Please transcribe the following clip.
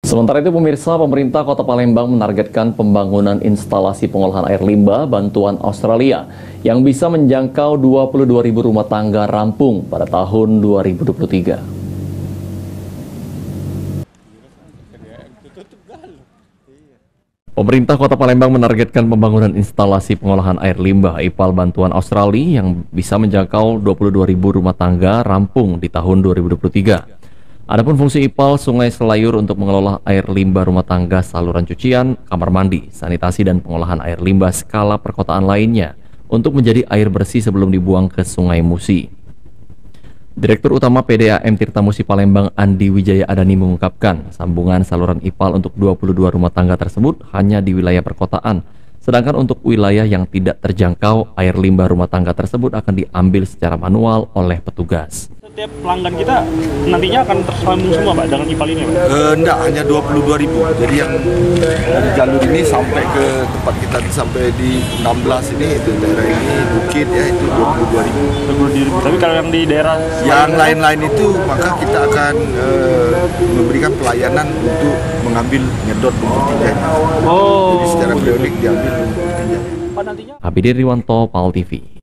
Sementara itu pemirsa, pemerintah Kota Palembang menargetkan pembangunan instalasi pengolahan air limbah bantuan Australia yang bisa menjangkau 22.000 rumah tangga rampung pada tahun 2023. Pemerintah Kota Palembang menargetkan pembangunan instalasi pengolahan air limbah IPAL bantuan Australia yang bisa menjangkau 22.000 rumah tangga rampung di tahun 2023. Adapun fungsi IPAL Sungai Selayur untuk mengelola air limbah rumah tangga, saluran cucian, kamar mandi, sanitasi, dan pengolahan air limbah skala perkotaan lainnya untuk menjadi air bersih sebelum dibuang ke Sungai Musi. Direktur Utama PDAM Tirta Musi Palembang Andi Wijaya Adani mengungkapkan sambungan saluran IPAL untuk 22 rumah tangga tersebut hanya di wilayah perkotaan, sedangkan untuk wilayah yang tidak terjangkau, air limbah rumah tangga tersebut akan diambil secara manual oleh petugas. Setiap pelanggan kita nantinya akan tersambung semua Pak dengan IPAL ini Pak? Enggak, hanya 22.000. Jadi yang dari jalur ini sampai ke tempat kita sampai di 16 ini, itu daerah ini Bukit ya, itu 22.000. Tapi kalau yang di daerah yang lain-lain itu maka kita akan memberikan pelayanan untuk mengambil nyedot untuk tinjanya. Jadi secara periodik diambil untuk tinjanya. Abidi Riwanto, PAL TV.